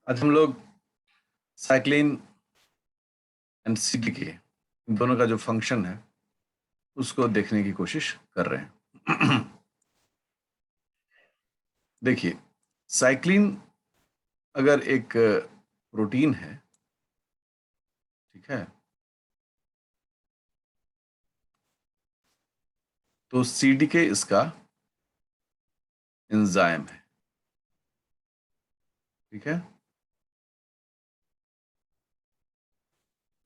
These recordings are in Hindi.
आज हम लोग साइक्लिन एंड सीटीके इन दोनों का जो फंक्शन है उसको देखने की कोशिश कर रहे हैं। देखिए, साइक्लिन अगर एक प्रोटीन है, ठीक है, तो सीडीके इसका एंजाइम है, ठीक है।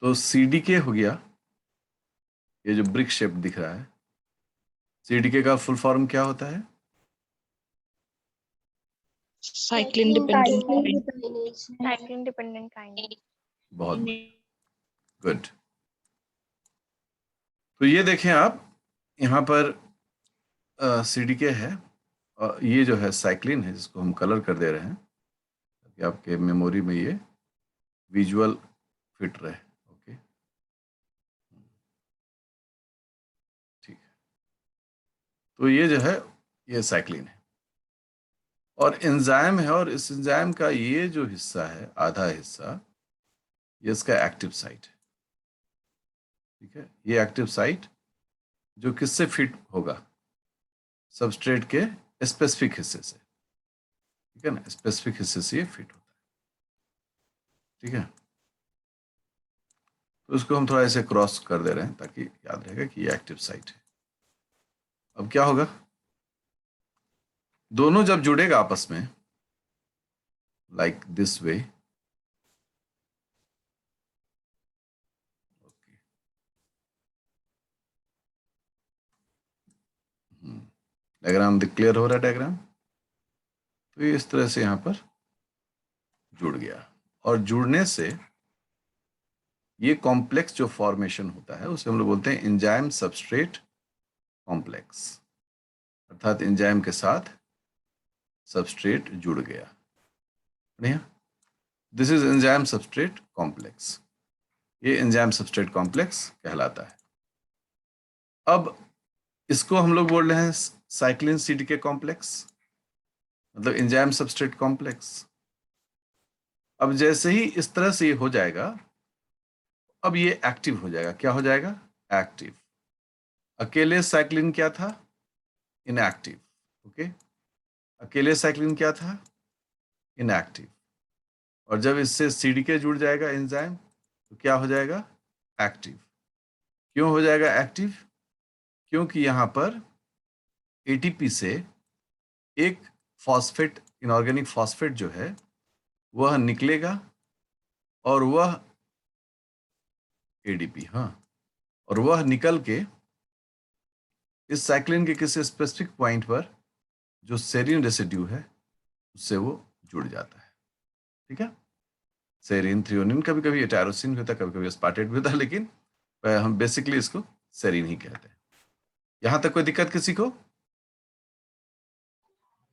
तो सीडीके हो गया, ये जो ब्रिक शेप दिख रहा है, सीडीके का फुल फॉर्म क्या होता है? Cyclin dependent cyclin dependent kinase. बहुत गुड। तो ये देखें आप, यहाँ पर सीडीके है और ये जो है साइक्लिन है, जिसको हम कलर कर दे रहे हैं ताकि आपके मेमोरी में ये विजुअल फिट रहे। ओके, ठीक है। तो ये जो है ये साइक्लिन है और एंजाइम है, और इस एंजाइम का ये जो हिस्सा है, आधा हिस्सा, ये इसका एक्टिव साइट है, ठीक है। ये एक्टिव साइट जो किससे फिट होगा? सबस्ट्रेट के स्पेसिफिक हिस्से से, ठीक है ना, स्पेसिफिक हिस्से से ये फिट होता है, ठीक है। तो इसको हम थोड़ा ऐसे क्रॉस कर दे रहे हैं ताकि याद रहेगा कि ये एक्टिव साइट है। अब क्या होगा, दोनों जब जुड़ेगा आपस में like this way, diagram clear हो रहा है? डायग्राम तो ये इस तरह से यहां पर जुड़ गया, और जुड़ने से ये कॉम्प्लेक्स जो फॉर्मेशन होता है उसे हम लोग बोलते हैं एंजाइम सबस्ट्रेट कॉम्प्लेक्स, अर्थात एंजाइम के साथ सबस्ट्रेट जुड़ गया। बढ़िया, this is enzyme substrate complex, ये एंजाइम सबस्ट्रेट कॉम्प्लेक्स कहलाता है। अब इसको हम लोग बोल रहे हैं साइक्लिन सीडीके कॉम्प्लेक्स, मतलब एंजाइम सबस्ट्रेट कॉम्प्लेक्स। अब जैसे ही इस तरह से ये हो जाएगा, अब ये एक्टिव हो जाएगा। क्या हो जाएगा? एक्टिव। अकेले साइक्लिन क्या था? इनएक्टिव। ओके, अकेले साइक्लिन क्या था? इनएक्टिव। और जब इससे सीडीके जुड़ जाएगा एंजाइम तो क्या हो जाएगा? एक्टिव। क्यों हो जाएगा एक्टिव? क्योंकि यहां पर एटीपी से एक फॉस्फेट, इनऑर्गेनिक फॉस्फेट जो है वह निकलेगा और वह एडीपी, हाँ, और वह निकल के इस साइक्लिन के किसी स्पेसिफिक पॉइंट पर जो सेरीन रेसिड्यू है उससे वो जुड़ जाता है, ठीक है। सेरीन, थ्रियोनिन, कभी कभी टायरोसिन भी होता है, कभी कभी एस्पार्टेट भी होता है, लेकिन हम बेसिकली इसको सेरीन ही कहते हैं। यहां तक कोई दिक्कत किसी को?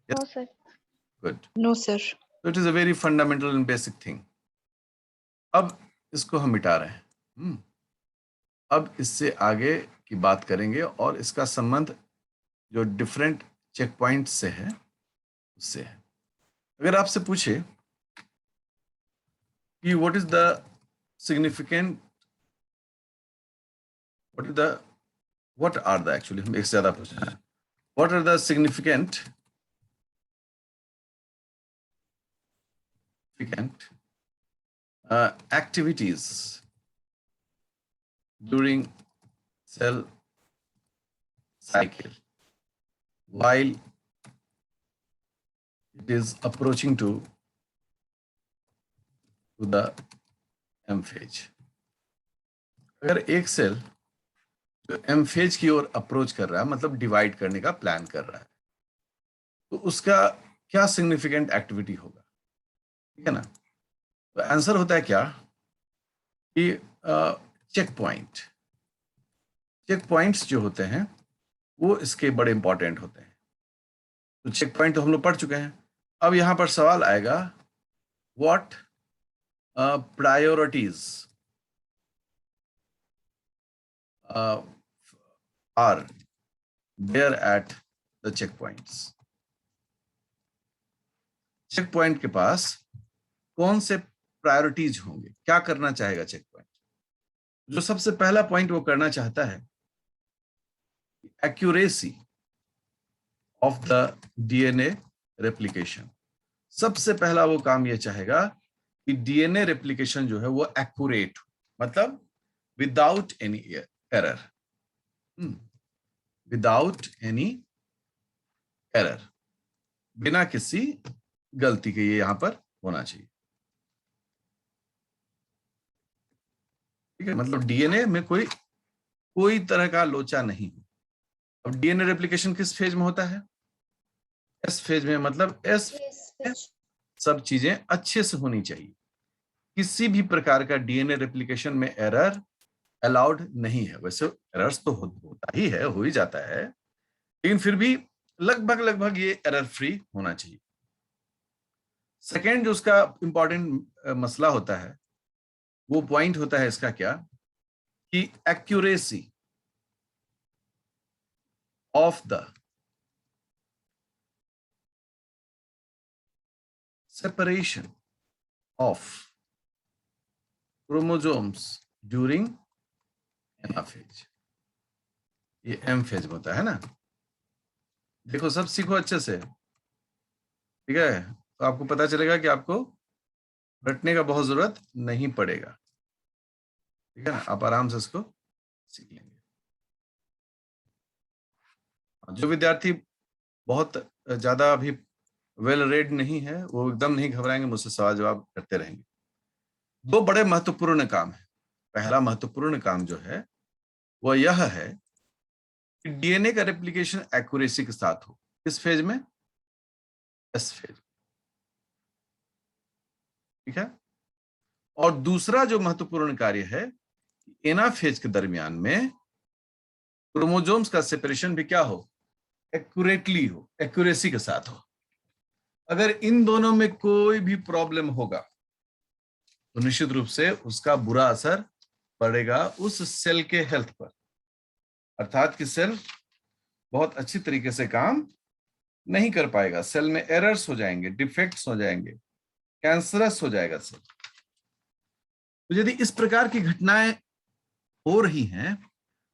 No sir. Good. No sir. So it is a very fundamental and basic thing. अब इसको हम मिटा रहे हैं। अब इससे आगे की बात करेंगे और इसका संबंध जो डिफरेंट चेक पॉइंट से है उससे है। अगर आपसे पूछे कि what is the significant, what are the, actually हम एक से ज्यादा पूछ रहे हैं, what are the significant activities during cell cycle while it is approaching to the M phase। अगर एक सेल जो M phase की ओर अप्रोच कर रहा है, मतलब डिवाइड करने का प्लान कर रहा है, तो उसका क्या सिग्निफिकेंट एक्टिविटी होगा? ठीक है ना। तो आंसर होता है क्या कि चेक पॉइंट्स जो होते हैं वो इसके बड़े इंपॉर्टेंट होते हैं। तो चेक पॉइंट तो हम लोग पढ़ चुके हैं। अब यहां पर सवाल आएगा, what priorities are there at the check points. Check point के पास कौन से प्रायोरिटीज होंगे, क्या करना चाहेगा चेक पॉइंट। जो सबसे पहला पॉइंट वो करना चाहता है, accuracy of the DNA replication. सबसे पहला वो काम ये चाहेगा कि डीएनए रेप्लिकेशन जो है वो एक्यूरेट हो, मतलब without any error, without any error, बिना किसी गलती के ये यहां पर होना चाहिए। ठीक है, मतलब डीएनए में कोई तरह का लोचा नहीं हो। अब डीएनए रेप्लिकेशन किस फेज में होता है, एस फेज में, मतलब एस में सब चीजें अच्छे से होनी चाहिए। किसी भी प्रकार का डीएनए रेप्लिकेशन में एरर अलाउड नहीं है। वैसे एरर्स तो होता ही है, हो ही जाता है, लेकिन फिर भी लगभग ये एरर फ्री होना चाहिए। सेकेंड जो उसका इंपॉर्टेंट मसला होता है, वो पॉइंट होता है इसका क्या, कि accuracy of the separation of chromosomes during anaphase. ये एम फेज में होता है ना। देखो सब सीखो अच्छे से, ठीक है, तो आपको पता चलेगा कि आपको रटने का बहुत जरूरत नहीं पड़ेगा। ठीक है ना, आप आराम से इसको सीख लेंगे। जो विद्यार्थी बहुत ज्यादा अभी वेल रेड नहीं है, वो एकदम नहीं घबराएंगे, मुझसे सवाल जवाब करते रहेंगे। दो बड़े महत्वपूर्ण काम है। पहला महत्वपूर्ण काम जो है वह यह है कि डीएनए का रेप्लिकेशन एक्यूरेसी के साथ हो। किस फेज में, एस फेज। ठीक है, और दूसरा जो महत्वपूर्ण कार्य है, एनाफेज के दरमियान में क्रोमोसोम्स का सेपरेशन भी क्या हो, एक्यूरेटली हो, एक्यूरेसी के साथ हो। अगर इन दोनों में कोई भी प्रॉब्लम होगा तो निश्चित रूप से उसका बुरा असर पड़ेगा उस सेल के हेल्थ पर, अर्थात कि सेल बहुत अच्छी तरीके से काम नहीं कर पाएगा, सेल में एरर्स हो जाएंगे, डिफेक्ट्स हो जाएंगे, कैंसरस हो जाएगा सेल। तो यदि इस प्रकार की घटनाएं हो रही हैं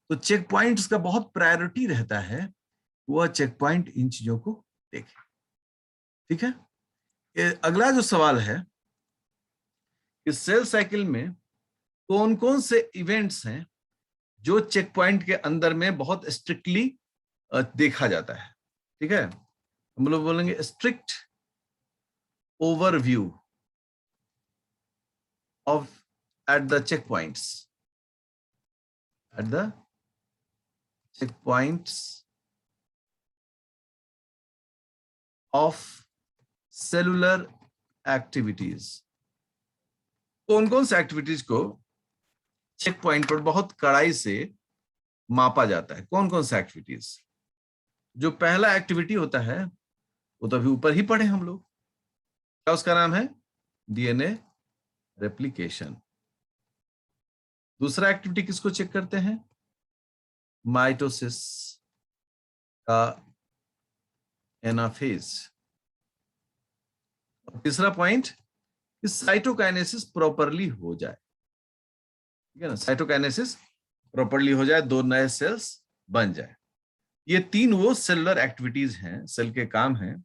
तो चेक पॉइंट्स का बहुत प्रायोरिटी रहता है, वह चेक पॉइंट इन चीजों को देखे। ठीक है, अगला जो सवाल है कि सेल साइकिल में कौन कौन से इवेंट्स हैं जो चेक पॉइंट के अंदर में बहुत स्ट्रिक्टली देखा जाता है। ठीक है, हम लोग बोलेंगे strict overview of at the check points, at the check points of cellular activities. कौन कौन से एक्टिविटीज को चेक पॉइंट पर बहुत कड़ाई से मापा जाता है, कौन कौन सा एक्टिविटीज। जो पहला एक्टिविटी होता है वो तो अभी ऊपर ही पढ़े हम लोग, क्या उसका नाम है, डीएनए रेप्लिकेशन। दूसरा एक्टिविटी किसको चेक करते हैं, माइटोसिस का एनाफेज। और तीसरा पॉइंट कि साइटोकाइनेसिस प्रॉपरली हो जाए। ठीक है ना, साइटोकाइनेसिस प्रॉपरली हो जाए, दो नए सेल्स बन जाए। ये तीन वो सेलुलर एक्टिविटीज हैं, सेल के काम हैं,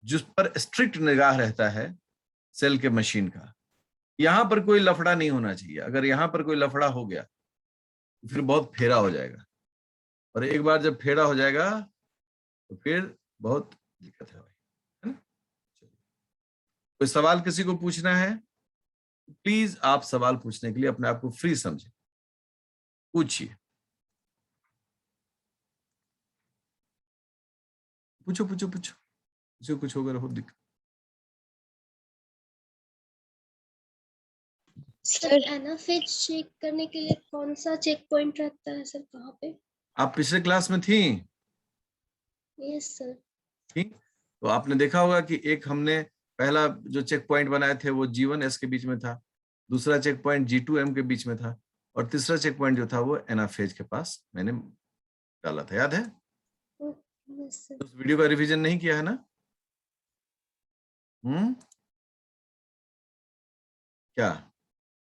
जिस पर स्ट्रिक्ट निगाह रहता है सेल के मशीन का। यहां पर कोई लफड़ा नहीं होना चाहिए। अगर यहां पर कोई लफड़ा हो गया तो फिर बहुत फेरा हो जाएगा, और एक बार जब फेरा हो जाएगा तो फिर बहुत दिक्कत है भाई, है ना। कोई सवाल किसी को पूछना है, प्लीज आप सवाल पूछने के लिए अपने आप को फ्री समझें, पूछिए, पूछो पूछो पूछो, किसी को कुछ होगा हो दिक्कत। सर एनाफेज चेक करने के लिए कौन सा चेक पॉइंट रहता है सर, कहाँ पे। आप पिछले क्लास में थी, यस सर। ठीक, तो आपने देखा होगा कि एक हमने पहला जो चेक पॉइंट बनाए थे वो G1S के बीच में था, दूसरा चेक पॉइंट G2M के बीच में था, और तीसरा चेक पॉइंट जो था वो एनाफेज के पास मैंने डाला था, याद है। Yes sir. उस वीडियो का रिवीजन नहीं किया है ना। क्या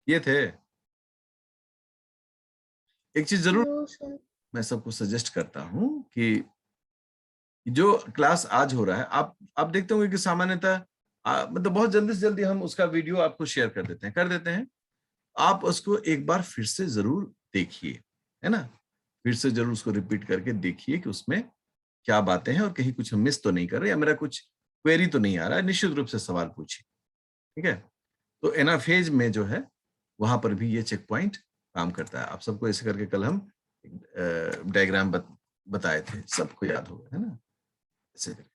ये थे? एक चीज जरूर नो सर। मैं सबको सजेस्ट करता हूं कि जो क्लास आज हो रहा है, आप देखते होंगे कि सामान्यतः मतलब बहुत जल्दी से जल्दी हम उसका वीडियो आपको शेयर कर देते हैं। आप उसको एक बार फिर से जरूर देखिए, है ना? फिर से जरूर उसको रिपीट करके देखिए कि उसमें क्या बातें हैं और कहीं कुछ हम मिस तो नहीं कर रहे या मेरा कुछ क्वेरी तो नहीं आ रहा है। निश्चित रूप से सवाल पूछिए, ठीक है? तो एनाफेज में जो है वहां पर भी ये चेक पॉइंट काम करता है। आप सबको ऐसे करके कल हम डायग्राम बताए थे, सबको याद होगा, है ना? ऐसे करके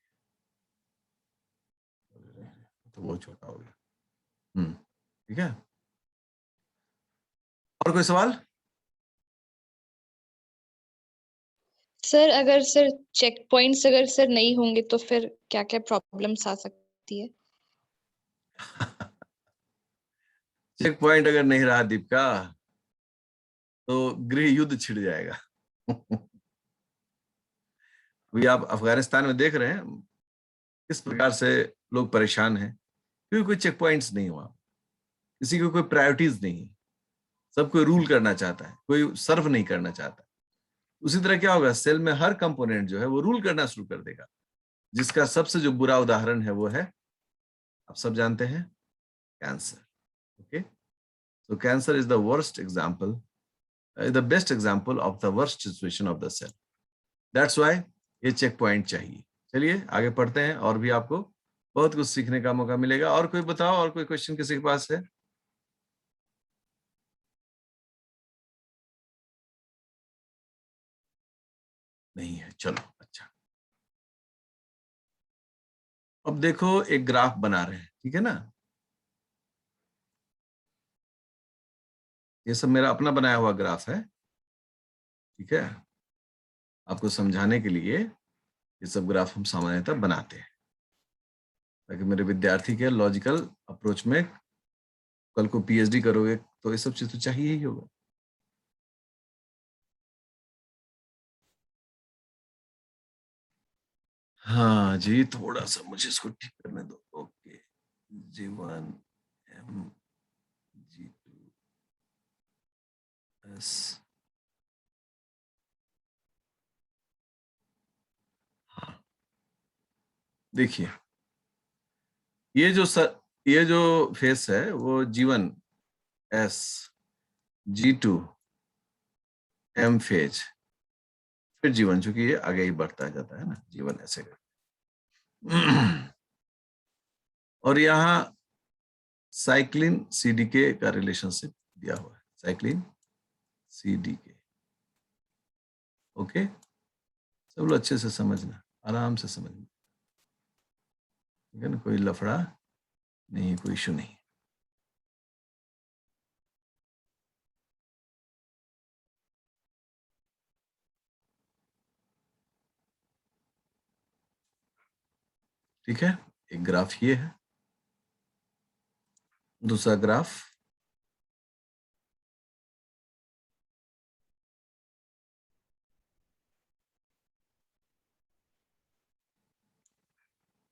तो वो छोटा हो गया। ठीक है। और कोई सवाल? सर अगर सर चेक पॉइंट्स अगर सर नहीं होंगे तो फिर क्या क्या प्रॉब्लम्स आ सकती है? चेक पॉइंट अगर नहीं रहा दीपिका तो गृह युद्ध छिड़ जाएगा। अभी आप अफगानिस्तान में देख रहे हैं किस प्रकार से लोग परेशान हैं, क्योंकि कोई चेक पॉइंट्स नहीं हुआ, किसी को कोई प्रायोरिटीज नहीं है, सब कोई रूल करना चाहता है, कोई सर्व नहीं करना चाहता। उसी तरह क्या होगा, सेल में हर कंपोनेंट जो है वो रूल करना शुरू कर देगा, जिसका सबसे जो बुरा उदाहरण है वो है, आप सब जानते हैं, cancer. Okay, so cancer is the worst example, the best example of the worst situation of the cell. That's why ये चेक पॉइंट चाहिए। चलिए आगे पढ़ते हैं, और भी आपको बहुत कुछ सीखने का मौका मिलेगा। और कोई बताओ, और कोई क्वेश्चन किसी के पास है? नहीं है, चलो अच्छा। अब देखो एक ग्राफ बना रहे हैं, ठीक है ना? ये सब मेरा अपना बनाया हुआ ग्राफ है, ठीक है? आपको समझाने के लिए ये सब ग्राफ हम सामान्यतः बनाते हैं, ताकि मेरे विद्यार्थी के लॉजिकल अप्रोच में कल को पीएचडी करोगे तो ये सब चीज तो चाहिए ही होगा। हाँ जी, थोड़ा सा मुझे इसको ठीक करने दो। Okay, G1 M G2 S। हाँ, देखिए ये जो फेस है वो G1 S, G2 M phase, फिर G1, चूंकि ये आगे ही बढ़ता जाता है ना, G1 ऐसे और यहाँ साइक्लिन सीडीके का रिलेशनशिप दिया हुआ है, साइक्लिन सीडीके। ओके, सब लोग अच्छे से समझना, आराम से समझना, ठीक है ना? कोई लफड़ा नहीं, कोई इशू नहीं। ठीक है, एक ग्राफ ये है, दूसरा ग्राफ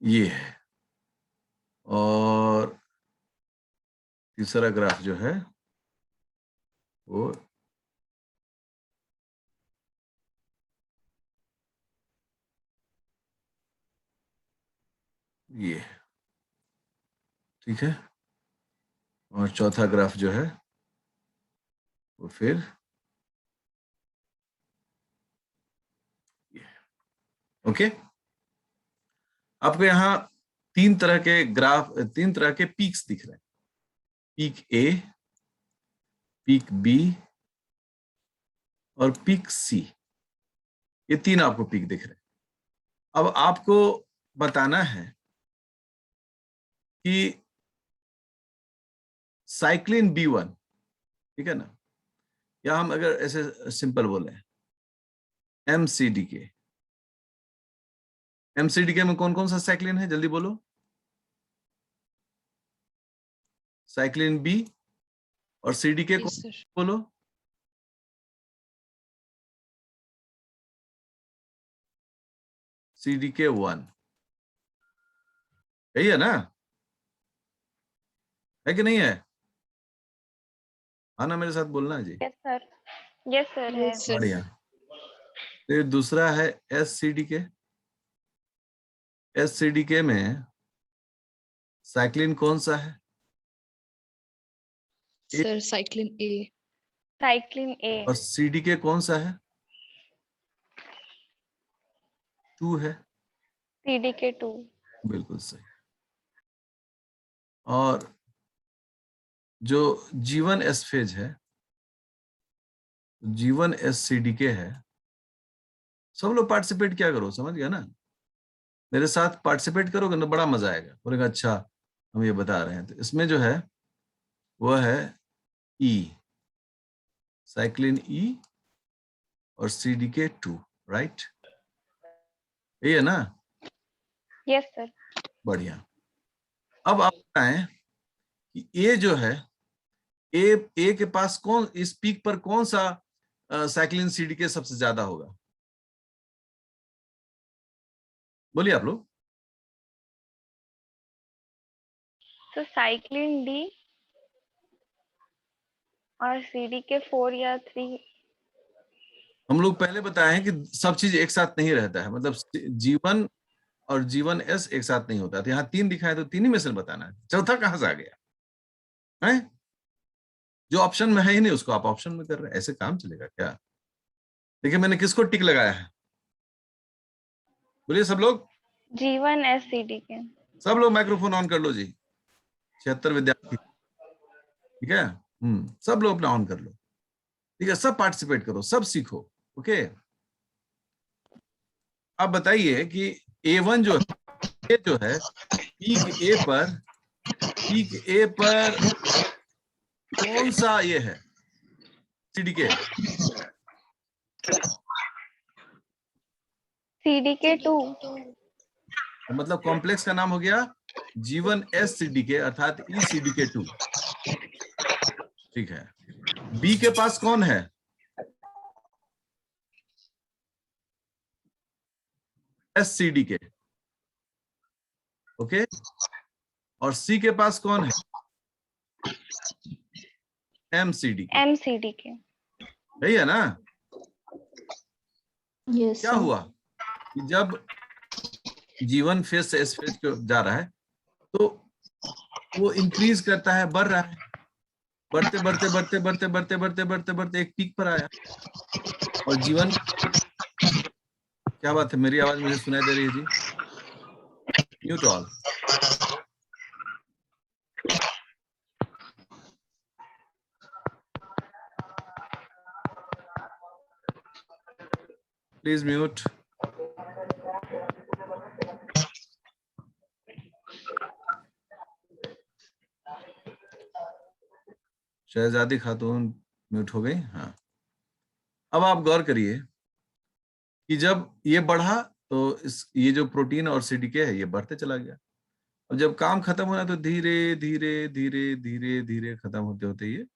ये है, और तीसरा ग्राफ जो है वो ये है, ठीक है? और चौथा ग्राफ जो है वो फिर ये है। ओके, आपको यहाँ तीन तरह के ग्राफ, तीन तरह के पीक्स दिख रहे हैं, पीक ए, पीक बी और पीक सी। ये तीन आपको पीक दिख रहे हैं। अब आपको बताना है कि साइक्लिन B1, ठीक है ना, या हम अगर ऐसे सिंपल बोले MCDK, MCDK में कौन कौन सा साइक्लिन है, जल्दी बोलो? साइक्लिन B और CDK यस कौन, सर। बोलो? CDK1, यही है ना? है कि नहीं है? हाँ ना, मेरे साथ बोलना है जी। यस सर, यस सर है। Yes, sir. बढ़िया। फिर दूसरा है SCDK। SCDK में साइक्लिन कौन सा है? Sir, cyclin A. साइक्लिन ए। और CDK कौन सा है? 2 है। CDK 2। बिल्कुल सही। और जो G1 S फेज है, G1 SCDK है। सब लोग पार्टिसिपेट क्या करो, समझ गया ना? मेरे साथ पार्टिसिपेट करोगे ना, बड़ा मजा आएगा। बोलेगा अच्छा हम ये बता रहे हैं। तो इसमें जो है वो है E, साइक्लिन E और CDK 2, राइट? ये है ना? Yes sir. बढ़िया। अब आप बताएं कि ए जो है, ए के पास कौन, इस पीक पर कौन सा साइक्लिन CDK सबसे ज्यादा होगा? बोलिए आप लोग। तो साइक्लिन डी और CDK 4 या 3। हम लोग पहले बताए हैं कि सब चीज एक साथ नहीं रहता है, मतलब G1 और G1 S एक साथ नहीं होता। तो यहाँ 3 दिखाए तो 3 ही में से बताना है, चौथा कहां से आ गया है? जो ऑप्शन में है ही नहीं उसको आप ऑप्शन में कर रहे हैं, ऐसे काम चलेगा क्या? देखिए मैंने किसको टिक लगाया है, बोलिए सब लोग। G1 S CDK। सब लोग माइक्रोफोन ऑन कर लो जी, 76 विद्यार्थी, ठीक है? सब लोग अपना ऑन कर लो, ठीक है? सब पार्टिसिपेट करो, सब सीखो, ओके? आप बताइए कि A1 जो है, ए जो है, पीक ए पर कौन सा ये है CDK? CDK 2। मतलब कॉम्प्लेक्स का नाम हो गया G1 S CDK अर्थात ECDK 2, ठीक है? बी के पास कौन है? SCDK, okay? और सी के पास कौन है? MCDK, MCDK। सही है ना? Yes, क्या हुआ कि जब G1 फेज से S फेज को जा रहा है तो वो इंक्रीज करता है, बढ़ रहा है, बढ़ते बढ़ते बढ़ते बढ़ते बढ़ते बढ़ते बढ़ते बढ़ते एक पीक पर आया। और G1, क्या बात है, मेरी आवाज मुझे सुनाई दे रही है जी? Mute all. Please mute. Shahzadi Khatoon mute हो गई। हाँ, अब आप गौर करिए कि जब ये बढ़ा तो ये जो प्रोटीन और CDK है ये बढ़ते चला गया। और जब काम खत्म होना तो धीरे धीरे धीरे धीरे धीरे खत्म होते होते ये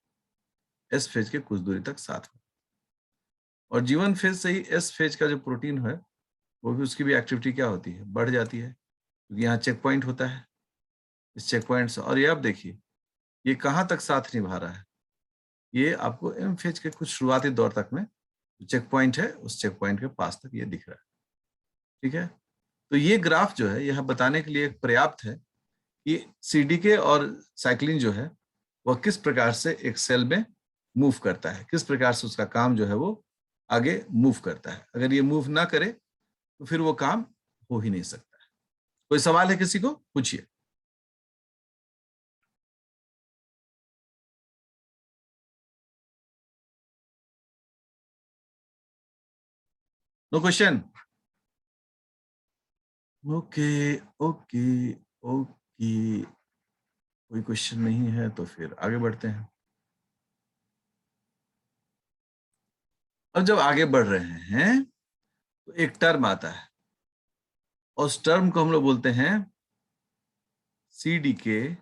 S फेज के कुछ दूरी तक साथ हो। और G1 फेज से ही S फेज का जो प्रोटीन है वो भी, उसकी भी एक्टिविटी क्या होती है, बढ़ जाती है, क्योंकि यहाँ चेक पॉइंट होता है। इस चेक पॉइंट से, और ये आप देखिए ये कहाँ तक साथ निभा रहा है, ये आपको M फेज के कुछ शुरुआती दौर तक में चेक पॉइंट है, उस चेक पॉइंट के पास तक ये दिख रहा है, ठीक है? तो ये ग्राफ जो है यह बताने के लिए पर्याप्त है कि CDK और साइक्लिन जो है वह किस प्रकार से एक सेल में मूव करता है, किस प्रकार से उसका काम जो है वो आगे मूव करता है। अगर ये मूव ना करे तो फिर वो काम हो ही नहीं सकता है। कोई सवाल है किसी को? पूछिए। No question? Okay okay okay, कोई क्वेश्चन नहीं है तो फिर आगे बढ़ते हैं। अब जब आगे बढ़ रहे हैं तो एक टर्म आता है और उस टर्म को हम लोग बोलते हैं CDK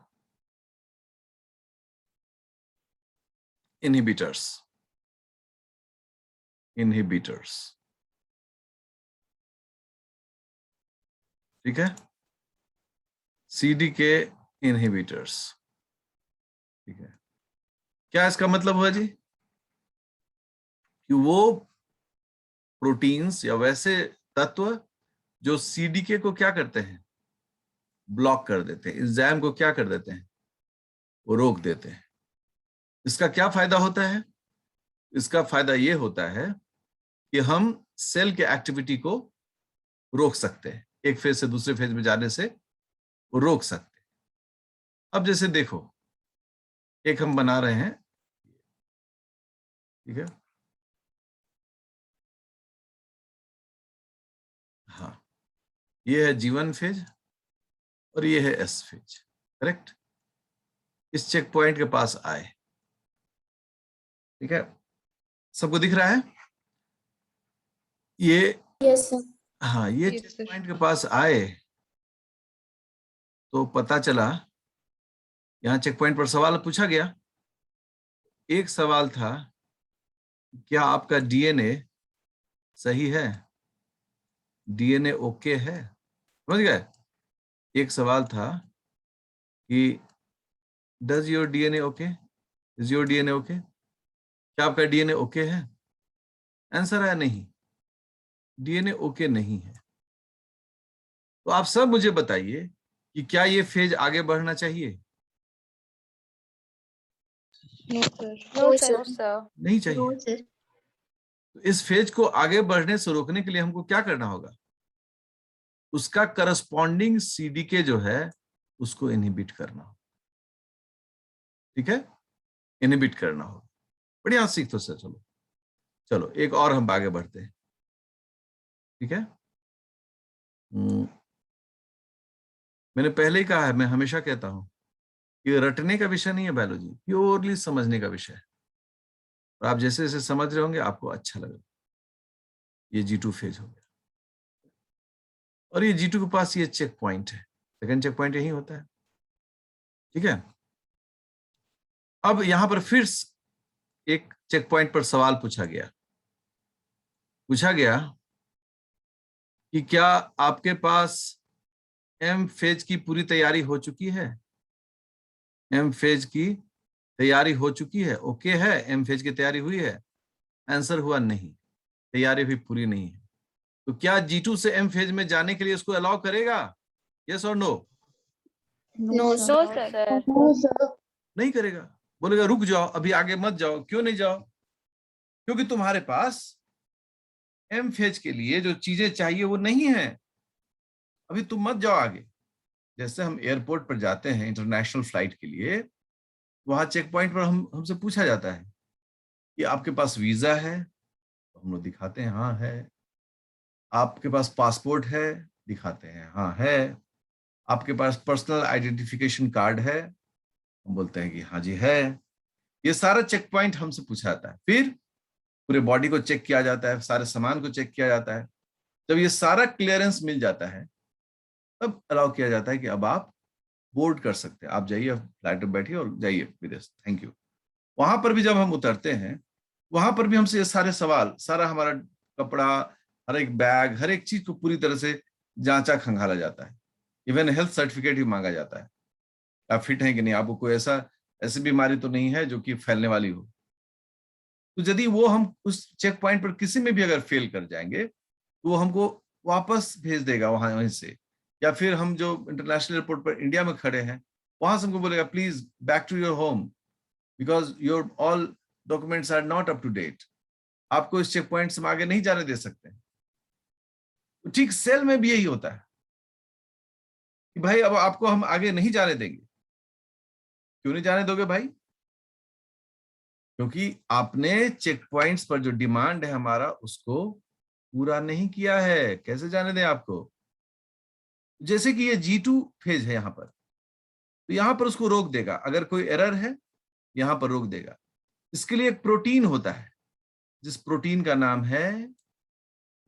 इनहिबिटर्स। ठीक है? CDK इनहिबिटर्स, ठीक है? क्या इसका मतलब हुआ जी? कि वो प्रोटीन्स या वैसे तत्व जो सीडीके को क्या करते हैं, ब्लॉक कर देते हैं, एंजाइम को क्या कर देते हैं, वो रोक देते हैं। इसका क्या फायदा होता है? इसका फायदा ये होता है कि हम सेल के एक्टिविटी को रोक सकते हैं, एक फेज से दूसरे फेज में जाने से रोक सकते हैं। अब जैसे देखो, एक हम बना रहे हैं, ठीक है, हाँ, ये है G1 फेज और ये है S फेज, करेक्ट। इस चेक पॉइंट के पास आए, ठीक है, सबको दिख रहा है ये? Yes sir. हाँ, ये Yes, चेक sir. पॉइंट के पास आए तो पता चला, यहाँ चेक पॉइंट पर सवाल पूछा गया। एक सवाल था, क्या आपका डीएनए सही है, डीएनए ओके है, समझ गए? एक सवाल था कि does your DNA okay, is your DNA okay, क्या आपका डीएनए ओके है? आंसर है नहीं, डीएनए ओके नहीं है। तो आप सब मुझे बताइए कि क्या ये फेज आगे बढ़ना चाहिए? No, sir. No No, sir. sir. नहीं चाहिए। No sir. तो इस फेज को आगे बढ़ने से रोकने के लिए हमको क्या करना होगा? उसका करस्पॉन्डिंग सीडीके जो है उसको इनहिबिट करना होगा, ठीक है, इनहिबिट करना होगा। बढ़िया, सीख तो सर। चलो चलो एक और हम आगे बढ़ते हैं, ठीक है। मैंने पहले ही कहा है, मैं हमेशा कहता हूं कि रटने का विषय नहीं है बायोलॉजी, प्योरली समझने का विषय है। और आप जैसे जैसे समझ रहे होंगे आपको अच्छा लगेगा। ये G2 फेज हो गया और ये G2 के पास ये चेक पॉइंट है, सेकंड चेक पॉइंट यही होता है, ठीक है। अब यहां पर फिर एक चेक पॉइंट पर सवाल पूछा गया कि क्या आपके पास एम फेज की पूरी तैयारी हो चुकी है? एम फेज की तैयारी हो चुकी है, ओके है, एम फेज की तैयारी हुई है? आंसर हुआ नहीं, तैयारी भी पूरी नहीं है। तो क्या G2 से एम फेज में जाने के लिए इसको अलाउ करेगा? यस और no? No no sir. Sir. नहीं करेगा, बोलेगा रुक जाओ, अभी आगे मत जाओ। क्यों नहीं जाओ? क्योंकि तुम्हारे पास एम फेज के लिए जो चीजें चाहिए वो नहीं है, अभी तुम मत जाओ आगे। जैसे हम एयरपोर्ट पर जाते हैं इंटरनेशनल फ्लाइट के लिए, वहां चेक पॉइंट पर हमसे पूछा जाता है कि आपके पास वीजा है, तो हम लोग दिखाते हैं हाँ है। आपके पास पासपोर्ट है, दिखाते हैं हाँ है। आपके पास पर्सनल आइडेंटिफिकेशन कार्ड है, हम बोलते हैं कि हाँ जी है। ये सारा चेक पॉइंट हमसे पूछा जाता है। फिर पूरे बॉडी को चेक किया जाता है, सारे सामान को चेक किया जाता है। जब ये सारा क्लियरेंस मिल जाता है तब अलाउ किया जाता है कि अब आप बोर्ड कर सकते हैं, आप जाइए, फ्लाइट में बैठिए और जाइए विदेश, थैंक यू। वहां पर भी जब हम उतरते हैं, वहां पर भी हमसे ये सारे सवाल, सारा हमारा कपड़ा, हर एक बैग, हर एक चीज को पूरी तरह से जांचा खंगाला जाता है। इवन हेल्थ सर्टिफिकेट भी मांगा जाता है, आप फिट हैं कि नहीं, आपको कोई ऐसी बीमारी तो नहीं है जो कि फैलने वाली हो। तो यदि वो हम उस चेक पॉइंट पर किसी में भी अगर फेल कर जाएंगे तो वो हमको वापस भेज देगा वहीं से, या फिर हम जो इंटरनेशनल एयरपोर्ट पर इंडिया में खड़े हैं वहां से हमको बोलेगा please back to your home because your all documents are not up to date, आपको इस चेक पॉइंट से आगे नहीं जाने दे सकते। तो ठीक सेल में भी यही होता है कि भाई अब आपको हम आगे नहीं जाने देंगे। क्यों नहीं जाने दोगे भाई? क्योंकि आपने चेक पॉइंट्स पर जो डिमांड है हमारा उसको पूरा नहीं किया है, कैसे जाने दें आपको? जैसे कि ये G2 फेज है यहां पर, तो यहां पर उसको रोक देगा, अगर कोई एरर है यहां पर रोक देगा। इसके लिए एक प्रोटीन होता है जिस प्रोटीन का नाम है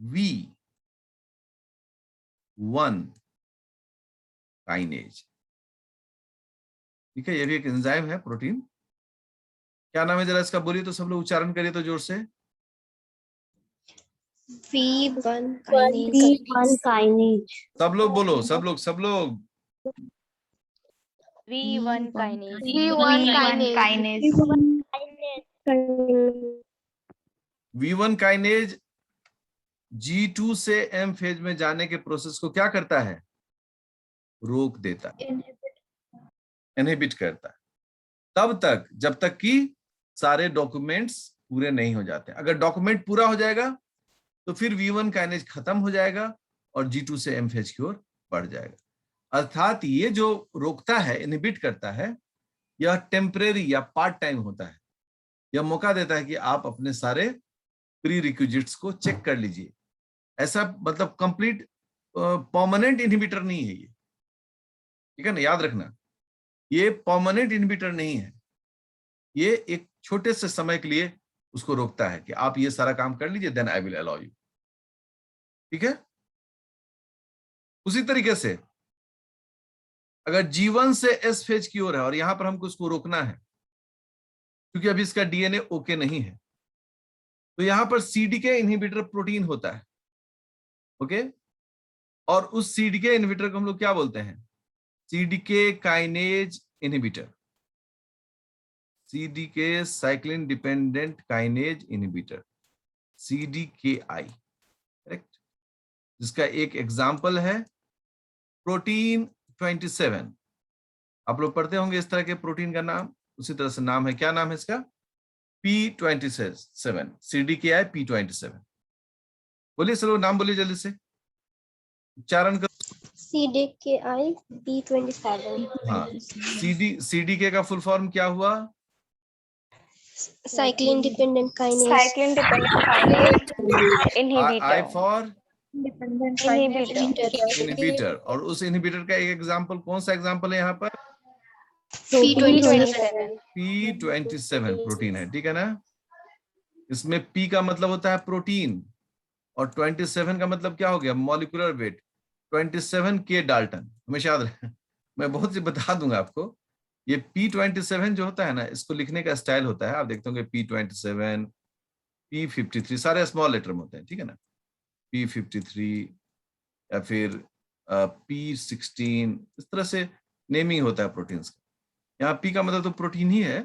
V1 काइनेज, ठीक है, ये भी एक एंजाइम है, प्रोटीन। क्या नाम है जरा इसका, बोलिए तो सब लोग, उच्चारण करिए तो जोर से। V1 kinase. सब लोग बोलो, सब लोग। V1 kinase. V1 kinase. V1 kinase G2 से M फेज में जाने के प्रोसेस को क्या करता है? रोक देता है, इनहिबिट करता है, तब तक जब तक कि सारे डॉक्यूमेंट्स पूरे नहीं हो जाते। अगर डॉक्यूमेंट पूरा हो जाएगा तो फिर V1 काइनेज खत्म हो जाएगा और G2 से M फेज की ओर बढ़ जाएगा। अर्थात ये जो रोकता है, इनहिबिट करता है, यह टेम्परेरी या पार्ट टाइम होता है। यह मौका देता है कि आप अपने सारे प्री रिक्विजिट्स को चेक कर लीजिए। ऐसा मतलब कंप्लीट परमानेंट इनहिबिटर नहीं है ये, ठीक है ना, याद रखना, ये परमानेंट इनहिबिटर नहीं है। ये एक छोटे से समय के लिए उसको रोकता है कि आप ये सारा काम कर लीजिए, then I will allow you. ठीक है। उसी तरीके से अगर G1 से S फेज की ओर है और यहां पर हमको उसको रोकना है क्योंकि अभी इसका डीएनए ओके नहीं है, तो यहां पर CDK इनहिबिटर प्रोटीन होता है, ओके। और उस CDK इनहिबिटर को हम लोग क्या बोलते हैं? CDK kinase inhibitor, CDK cyclin dependent kinase inhibitor, CDKI, correct. जिसका एक एग्जाम्पल है प्रोटीन 27। आप लोग पढ़ते होंगे इस तरह के प्रोटीन का नाम, उसी तरह से नाम है। क्या नाम है इसका? P27, CDKI P27। बोलिए सर, नाम बोलिए जल्दी से, उच्चारण कर। CDKI P27। हाँ, CDK का फुल फॉर्म क्या हुआ? Cyclin dependent kinase. Cyclin dependent kinase I inhibitor. For inhibitor. Inhibitor. और उस इनहिबिटर का एक एग्जांपल, कौन सा एग्जांपल है यहाँ पर? P27। P27 प्रोटीन है, ठीक है ना। इसमें P का मतलब होता है प्रोटीन और 27 का मतलब क्या हो गया? Molecular weight. 27 के डाल्टन, हमेशा याद रखें, मैं बहुत सी बता दूंगा आपको। ये P27 जो होता है ना, इसको लिखने का स्टाइल होता है, आप देखते होंगे P27, P53, सारे स्मॉल लेटर में होते हैं, ठीक है ना। P53 या फिर P16, इस तरह से नेमिंग होता है प्रोटीन्स का। यहाँ P का मतलब तो प्रोटीन ही है,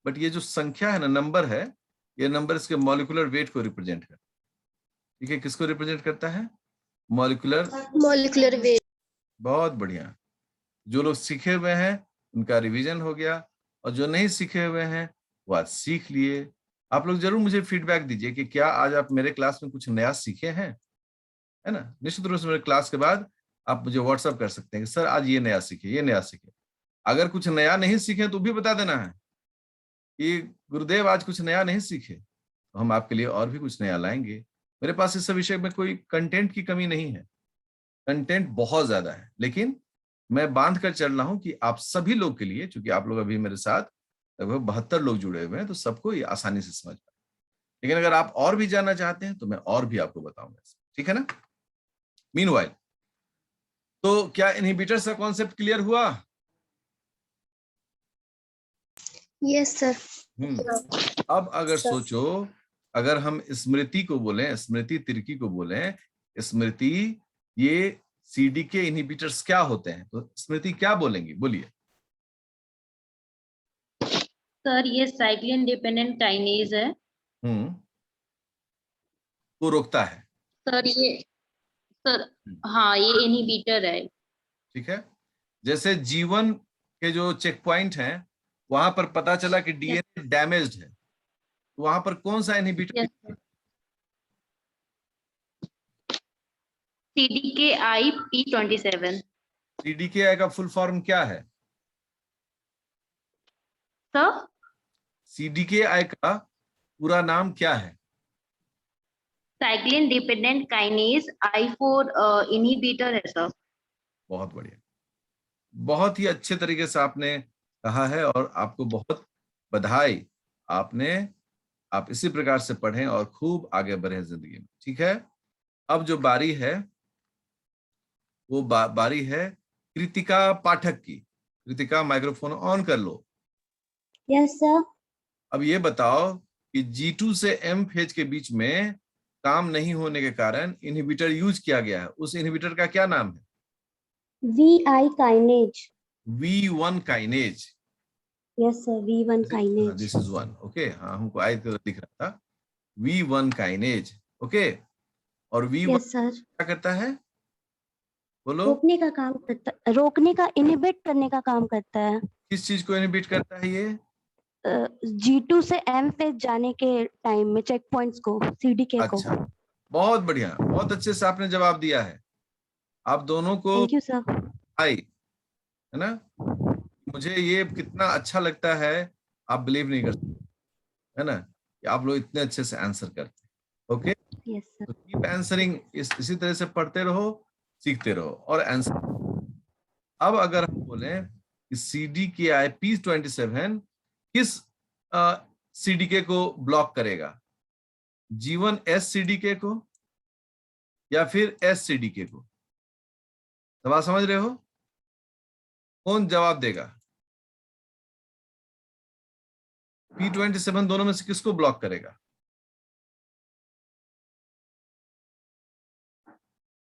बट ये जो संख्या है ना, नंबर है, ये नंबर इसके मॉलिक्यूलर वेट को रिप्रेजेंट करता है। ठीक है, किसको रिप्रेजेंट करता है? Molecular weight. बहुत बढ़िया। जो लोग सीखे हुए हैं उनका रिवीजन हो गया, और जो नहीं सीखे हुए हैं वो आज सीख लिए। आप लोग जरूर मुझे फीडबैक दीजिए कि क्या आज आप मेरे क्लास में कुछ नया सीखे हैं, है ना। निश्चित रूप से मेरे क्लास के बाद आप मुझे व्हाट्सअप कर सकते हैं कि सर आज ये नया सीखे, ये नया सीखे। अगर कुछ नया नहीं सीखे तो भी बता देना है कि गुरुदेव आज कुछ नया नहीं सीखे, तो हम आपके लिए और भी कुछ नया लाएंगे। मेरे पास इस विषय में कोई कंटेंट की कमी नहीं है, कंटेंट बहुत ज्यादा है, लेकिन मैं बांध कर चल रहा हूं कि आप सभी लोग के लिए, क्योंकि आप लोग अभी मेरे साथ लगभग 72 लोग जुड़े हुए हैं, तो सबको ये आसानी से समझ पाए। लेकिन अगर आप और भी जानना चाहते हैं तो मैं और भी आपको बताऊंगा, ठीक है ना। मीनवाइल, तो क्या इनहिबिटर्स का कॉन्सेप्ट क्लियर हुआ? Yes sir. अब अगर सोचो, अगर हम स्मृति को बोलें, स्मृति तिर्की को बोलें, स्मृति, ये CDK इनहिबिटर्स क्या होते हैं, तो स्मृति क्या बोलेंगी? बोलिए। सर ये साइक्लिन डिपेंडेंट काइनेज है। वो रोकता है। सर हाँ, ये इनहिबिटर है। ठीक है। जैसे G1 के जो चेक पॉइंट हैं, वहां पर पता चला कि DNA डैमेज्ड है, तो वहां पर कौन सा इनहिबिटर? CDKI P27। CDKI का फुल फॉर्म क्या है? सर CDKI का पूरा नाम क्या है? Cyclin dependent kinase I4 inhibitor है सर। बहुत बढ़िया, बहुत ही अच्छे तरीके से आपने कहा है, और आपको बहुत बधाई। आप इसी प्रकार से पढ़ें और खूब आगे बढ़ें जिंदगी में, ठीक है। अब जो बारी है वो बारी है कृतिका पाठक की। कृतिका, माइक्रोफोन ऑन कर लो। Yes sir. अब ये बताओ कि G2 से M फेज के बीच में काम नहीं होने के कारण इनहिबिटर यूज किया गया है, उस इनहिबिटर का क्या नाम है? VI kinase. V1 kinase. Yes, sir. V1 kinase. This is 1. Okay, हाँ हमको आई दिख रहा था. V1 kinase. ओके, और V1 Yes, sir. क्या करता है? बोलो. रोकने का काम करता, रोकने का, इनहिबिट करने का काम करता है। किस चीज को इनहिबिट करता है ये? G2 से M फेज जाने के टाइम में चेक पॉइंट्स को, CDK को। अच्छा, बहुत बढ़िया, बहुत अच्छे से आपने जवाब दिया है. आप दोनों को थैंक यू सर। आई है ना. मुझे ये कितना अच्छा लगता है, आप बिलीव नहीं कर सकते, है ना, कि आप लोग इतने अच्छे से आंसर करते हैं. Okay, yes sir. तो कीप आंसरिंग. इसी तरह से पढ़ते रहो, सीखते रहो और आंसर. अब अगर हम बोलें कि CDKI P27 किस CDK को ब्लॉक करेगा? G1 SCDK को या फिर SCDK को? सवाल समझ रहे हो? कौन जवाब देगा? P27 दोनों में से किसको ब्लॉक करेगा?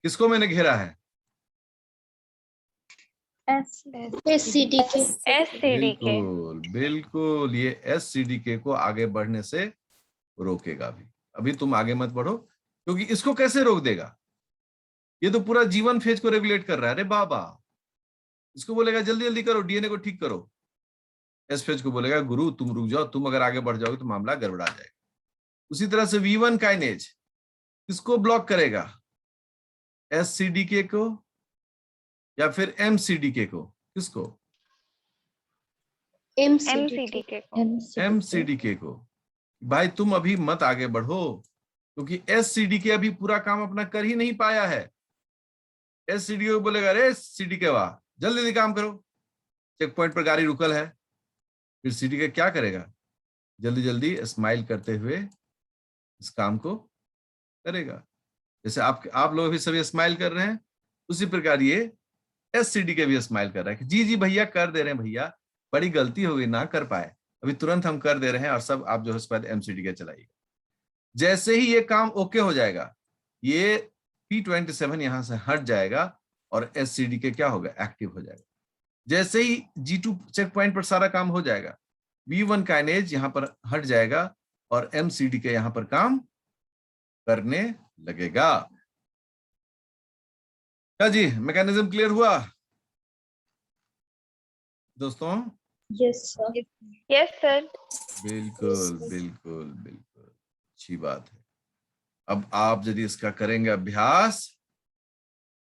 किसको मैंने घेरा है? SCDK। बिल्कुल बिल्कुल, ये SCDK को आगे बढ़ने से रोकेगा भी. अभी तुम आगे मत बढ़ो, क्योंकि इसको कैसे रोक देगा? ये तो पूरा जीवन फेज को रेगुलेट कर रहा है. अरे बाबा, इसको बोलेगा जल्दी जल्दी करो, DNA को ठीक करो. एस फेज को बोलेगा गुरु तुम रुक जाओ, तुम अगर आगे बढ़ जाओगे तो मामला गड़बड़ा जाएगा. उसी तरह से V1 काइनेज किसको ब्लॉक करेगा? SCDK को या फिर MCDK को? किसको? MCDK को। MCDK को. भाई तुम अभी मत आगे बढ़ो, क्योंकि SCDK अभी पूरा काम अपना कर ही नहीं पाया है. SCDK को बोलेगा अरे CDK वाह, जल्दी जल्दी काम करो, चेक पॉइंट पर गाड़ी रुकल है. फिर CDK क्या करेगा? जल्दी जल्दी स्माइल करते हुए इस काम को करेगा. जैसे आप लोग भी सभी स्माइल कर रहे हैं, उसी प्रकार ये SCDK भी स्माइल कर रहा है कि जी जी भैया कर दे रहे हैं भैया, बड़ी गलती हो गई ना कर पाए, अभी तुरंत हम कर दे रहे हैं. और सब आप जो है उसके बाद MCDK चलाइएगा. जैसे ही ये काम ओके हो जाएगा, ये P27 यहां से हट जाएगा और SCDK क्या होगा? एक्टिव हो जाएगा. जैसे ही G2 चेक पॉइंट पर सारा काम हो जाएगा, V1 काइनेज यहां पर हट जाएगा और MCDK यहां पर काम करने लगेगा. क्या जी, मैकेनिज्म क्लियर हुआ दोस्तों? Yes sir. Yes sir. बिल्कुल बिल्कुल बिल्कुल, अच्छी बात है. अब आप यदि इसका करेंगे अभ्यास,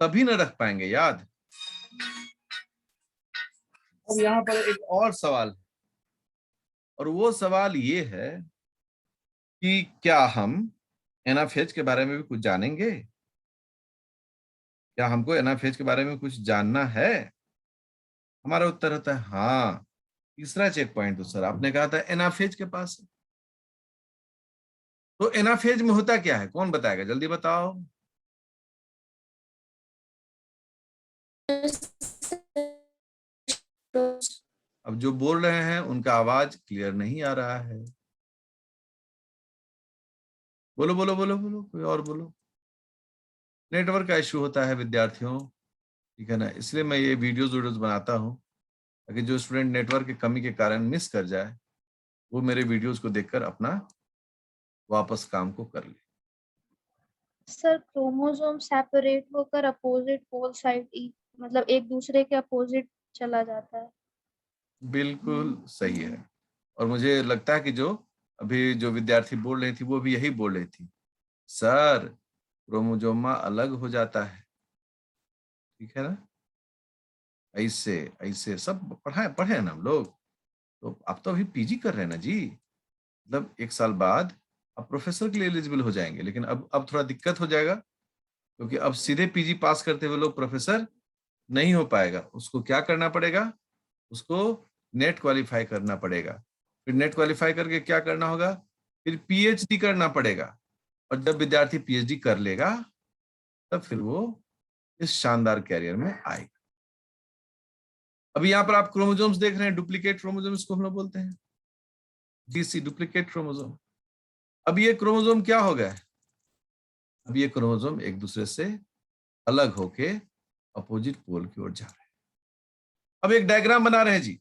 तभी न रख पाएंगे याद. अब यहाँ पर एक और सवाल है, और वो सवाल ये है कि क्या हम एनाफेज के बारे में भी कुछ जानेंगे? क्या हमको एनाफेज के बारे में कुछ जानना है? हमारा उत्तर होता है हाँ. तीसरा चेक पॉइंट तो सर आपने कहा था एनाफेज के पास है. तो एनाफेज में होता क्या है, कौन बताएगा? जल्दी बताओ. अब जो बोल रहे हैं उनका आवाज क्लियर नहीं आ रहा है. बोलो बोलो बोलो बोलो, कोई और बोलो. नेटवर्क का इश्यू होता है विद्यार्थियों, ठीक है ना, इसलिए मैं ये वीडियोस बनाता हूँ, ताकि जो स्टूडेंट नेटवर्क की कमी के कारण मिस कर जाए, वो मेरे वीडियोस को देखकर अपना वापस काम को कर ले. सर क्रोमोसोम सेपरेट होकर अपोजिट पोल साइड मतलब एक दूसरे के अपोजिट चला जाता है. बिल्कुल सही है. और मुझे लगता है कि जो अभी जो विद्यार्थी बोल रही थी वो भी यही बोल रही थी, सर क्रोमोसोमा अलग हो जाता है. ठीक है ना, ऐसे ऐसे सब पढ़े ना हम लोग. तो आप तो अभी PG कर रहे हैं ना जी, मतलब 1 साल बाद आप प्रोफेसर के लिए एलिजिबल हो जाएंगे. लेकिन अब थोड़ा दिक्कत हो जाएगा, क्योंकि अब सीधे PG पास करते हुए लोग प्रोफेसर नहीं हो पाएगा. उसको क्या करना पड़ेगा? उसको नेट क्वालिफाई करना पड़ेगा. फिर नेट क्वालिफाई करके क्या करना होगा? फिर PhD करना पड़ेगा. और जब विद्यार्थी PhD कर लेगा, तब फिर वो इस शानदार कैरियर में आएगा. अभी यहाँ पर आप क्रोमोसोम्स देख रहे हैं, डुप्लीकेट क्रोमोसोम्स को हम लोग बोलते हैं DC, डुप्लीकेट क्रोमोसोम. अब ये क्रोमोसोम क्या हो गया? अब ये क्रोमोसोम एक दूसरे से अलग होके अपोजिट पोल की ओर जा रहे हैं. अब एक डायग्राम बना रहे हैं जी.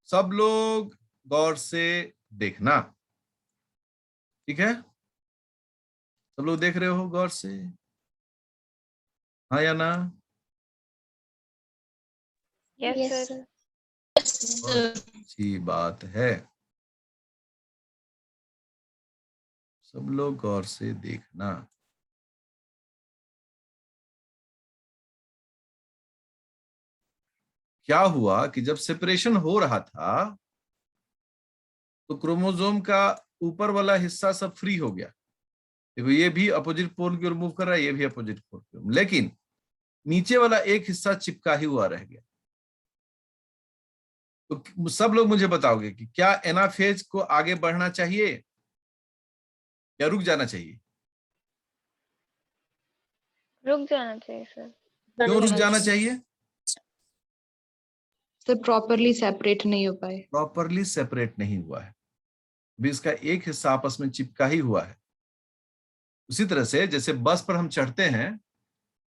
सब लोग गौर से देखना, ठीक है? सब लोग देख रहे हो गौर से, हाँ या ना? Yes yes sir. सर। बहुत अच्छी बात है, सब लोग गौर से देखना। क्या हुआ कि जब सेपरेशन हो रहा था तो क्रोमोसोम का ऊपर वाला हिस्सा सब फ्री हो गया। देखो ये भी अपोजिट पोल की ओर मूव कर रहा है, ये भी अपोजिट पोल की ओर, लेकिन नीचे वाला एक हिस्सा चिपका ही हुआ रह गया। तो सब लोग मुझे बताओगे कि क्या एनाफेज को आगे बढ़ना चाहिए या रुक जाना चाहिए? रुक जाना चाहिए सर। क्यों रुक जाना चाहिए? सर प्रॉपरली सेपरेट नहीं हो पाए। प्रॉपरली सेपरेट नहीं हुआ है, अभी इसका एक हिस्सा आपस में चिपका ही हुआ है। उसी तरह से जैसे बस पर हम चढ़ते हैं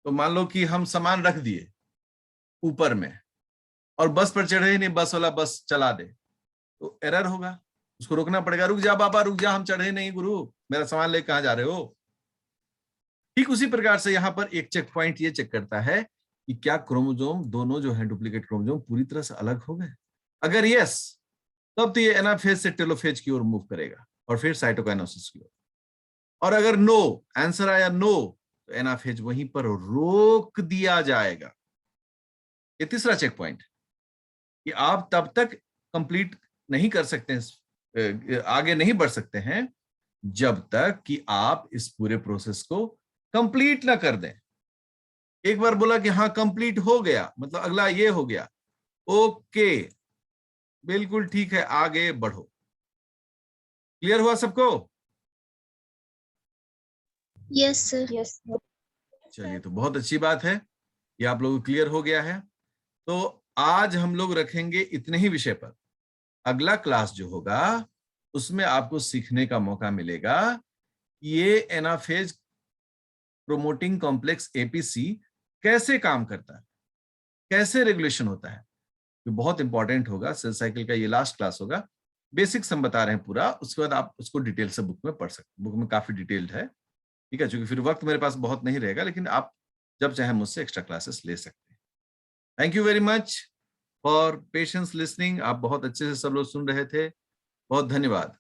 तो मान लो कि हम सामान रख दिए ऊपर में और बस पर चढ़े ही नहीं, बस वाला बस चला दे तो एरर होगा, उसको रोकना पड़ेगा। रुक जा बाबा रुक जा, हम चढ़े नहीं गुरु, मेरा सामान लेकर कहां जा रहे हो? ठीक उसी प्रकार से यहां पर एक चेक पॉइंट ये चेक करता है कि क्या क्रोमोसोम दोनों जो है डुप्लीकेट क्रोमोसोम पूरी तरह से अलग हो गए। अगर यस, तब तो ये एनाफेज से टेलोफेज की ओर मूव करेगा और फिर साइटोकाइनेसिस की ओर। और अगर नो, आंसर आया नो, तो एनाफेज वहीं पर रोक दिया जाएगा। ये तीसरा चेक पॉइंट कि आप तब तक कंप्लीट नहीं कर सकते हैं, आगे नहीं बढ़ सकते हैं जब तक कि आप इस पूरे प्रोसेस को कंप्लीट ना कर दें। एक बार बोला कि हाँ कंप्लीट हो गया, मतलब अगला ये हो गया, ओके बिल्कुल ठीक है, आगे बढ़ो। क्लियर हुआ सबको? Yes sir. Yes sir. चलिए तो बहुत अच्छी बात है, ये आप लोगों को क्लियर हो गया है। तो आज हम लोग रखेंगे इतने ही विषय पर। अगला क्लास जो होगा उसमें आपको सीखने का मौका मिलेगा ये एनाफेज प्रोमोटिंग कॉम्प्लेक्स एपीसी कैसे काम करता है, कैसे रेगुलेशन होता है। ये बहुत इंपॉर्टेंट होगा, सेल साइकिल का ये लास्ट क्लास होगा। बेसिक्स हम बता रहे हैं पूरा, उसके बाद आप उसको डिटेल से बुक में पढ़ सकते, बुक में काफी डिटेल्ड है, ठीक है? क्योंकि फिर वक्त मेरे पास बहुत नहीं रहेगा, लेकिन आप जब चाहे मुझसे एक्स्ट्रा क्लासेस ले सकते हैं। Thank you very much for patience listening. आप बहुत अच्छे से सब लोग सुन रहे थे, बहुत धन्यवाद।